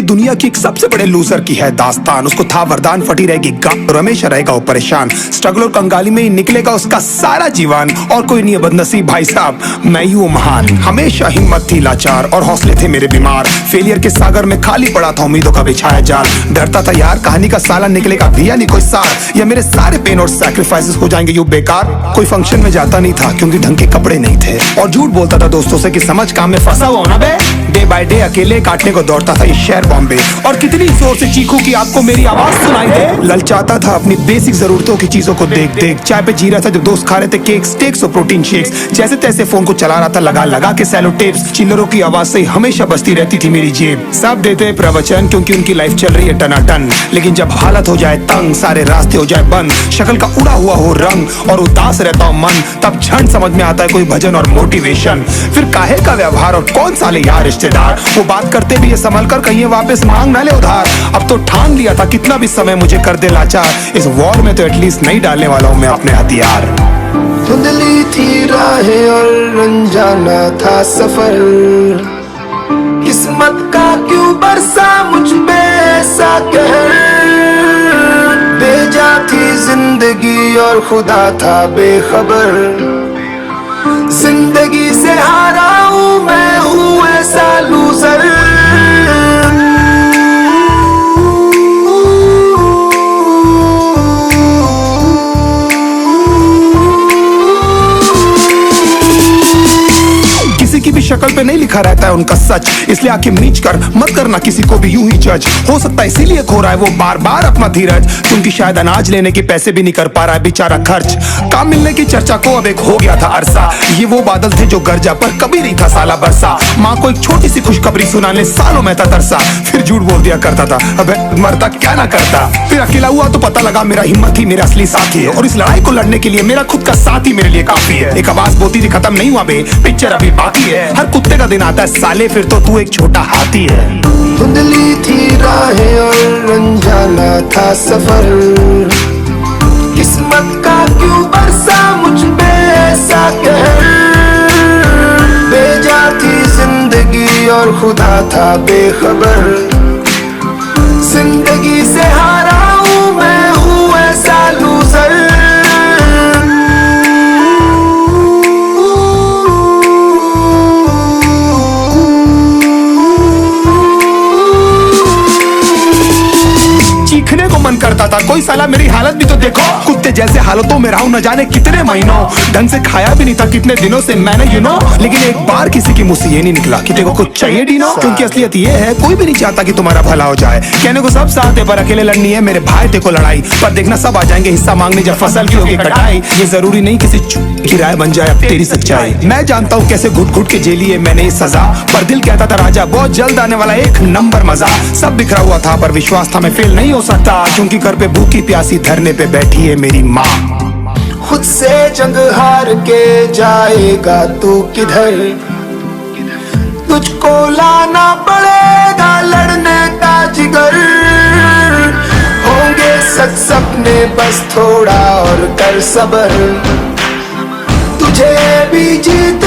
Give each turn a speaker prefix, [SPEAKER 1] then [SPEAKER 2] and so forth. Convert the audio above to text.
[SPEAKER 1] दुनिया की एक सबसे बड़े लूजर की है दास्तान। उसको था वरदान, फटी रहेगी गांड और हमेशा रहेगा वो परेशान। स्ट्रगल और कंगाली में ही निकलेगा उसका सारा जीवन, और कोई नहीं है बदनसीब भाई साहब, मैं ही हूँ महान। हमेशा हिम्मत थी लाचार और हौसले थे मेरे बीमार। फेलियर के सागर में खाली पड़ा था उम्मीदों का बिछाया जाल। डरता था यार कहानी का साला निकलेगा भी या नहीं कोई सार, या मेरे सारे पेन और सैक्रिफाइसेस हो जाएंगे यूं बेकार। कोई फंक्शन में जाता नहीं था क्योंकि ढंग के कपड़े नहीं थे, और झूठ बोलता था दोस्तों से कि समझ काम में फंसा हुआ ना बे। डे बाय डे अकेले काटने को दौड़ता था ये शहर बॉम्बे, और कितनी जोर से चीखूं कि आपको मेरी आवाज सुनाई दे। ललचाता था अपनी बेसिक जरूरतों की चीजों को देख देख। चाय पे जी रहा था जब दोस्त खा रहे थे केक, स्टेक्स और प्रोटीन शेक्स। जैसे तैसे फोन को चला रहा था लगा लगा के सैलो टेप्स। चिल्लरों की आवाज से हमेशा बजती रहती थी मेरी जेब। सब देते प्रवचन क्योंकि उनकी लाइफ चल रही है टनाटन, लेकिन जब हालत हो जाए तंग, सारे रास्ते हो जाए बंद, शक्ल का उड़ा हुआ हो रंग और उदास रहता हो मन, तब क्षण समझ में आता है कोई भजन और मोटिवेशन। फिर काहे का व्यवहार और कौन साले यार रिश्तेदार, वो बात करते भी ये संभल कर कहीं वापस मांग ना ले उधार। अब तो ठान लिया था कितना भी समय मुझे कर दे लाचार, इस वॉर में तो एटलीस्ट नहीं डालने वाला हूँ मैं अपने हथियार।
[SPEAKER 2] धुंधली थी राहें और अनजाना था सफर, किस्मत का क्यों बरसा मुझ पे ऐसा कहर। बेजा थी जिंदगी और खुदा था बेखबर, जिंदगी से हारा हूँ मैं हूँ ऐसा लूजर।
[SPEAKER 1] किसी की भी शक्ल पे नहीं लिखा रहता है उनका सच, इसलिए आंखें मीच कर मत करना किसी को भी यूं ही जज। हो सकता है इसीलिए खो रहा है वो बार बार अपना धीरज, क्योंकि शायद अनाज लेने के पैसे भी नहीं कर पा रहा है बेचारा खर्च। काम मिलने की चर्चा को अब एक हो गया था अरसा, ये वो बादल थे जो गरजा पर कभी नहीं था साला बरसा। माँ को एक छोटी सी खुशखबरी सुनाने सालों में था तरसा, फिर झूठ बोल दिया करता था अबे मरता क्या ना करता। फिर अकेला हुआ तो पता लगा मेरा हिम्मत ही मेरा असली साथी है, और इस लड़ाई को लड़ने के लिए मेरा खुद का साथ ही मेरे लिए काफी है। एक आवाज बोलती थी खत्म नहीं हुआ बे, पिक्चर अभी बाकी है। हर कुत्ते का दिन आता है साले, फिर तो तू एक छोटा हाथी है।
[SPEAKER 2] धुंधली थी राहें और अनजाना था सफर, किस्मत का क्यों बरसा मुझ पे ऐसा कहर। बेजा थी जिंदगी और खुदा था बेखबर, जिंदगी से हारा हूँ मैं हूँ ऐसा लूजर।
[SPEAKER 1] चीखने को मन करता था, कोई साला मेरी हालत भी तो देखो। कुत्ते जैसे हालतों में रहा हूं न जाने कितने महीनों, ढंग से खाया भी नहीं था कितने दिनों से मैंने लेकिन एक बार किसी की मुंह से ये नहीं निकला कि तेरे को कुछ चाहिए डीनो। क्योंकि असलियत ये है कोई भी नहीं चाहता कि तुम्हारा भला हो जाए। कहने को सब साथ है पर अकेले लड़नी है मेरे भाई तेरे को लड़ाई, पर देखना सब आ जाएंगे हिस्सा मांगने जब फसल की होगी कटाई। ये जरूरी नहीं किसी की राय बन जाए अब तेरी सच्चाई। मैं जानता हूँ कैसे घुट घुट के झेली है मैंने ये सजा, पर दिल कहता था राजा बहुत जल्द आने वाला एक नंबर मजा। सब बिखरा हुआ था पर विश्वास था मैं फेल नहीं हो सकता, क्योंकि घर पे भूखी प्यासी धरने पे बैठी है मेरी माँ।
[SPEAKER 2] खुद से जंग हार के जाएगा तू किधर, तुझको लाना पड़ेगा लड़ने का जिगर। होंगे सच सपने बस थोड़ा और कर सबर, तुझे भी जीत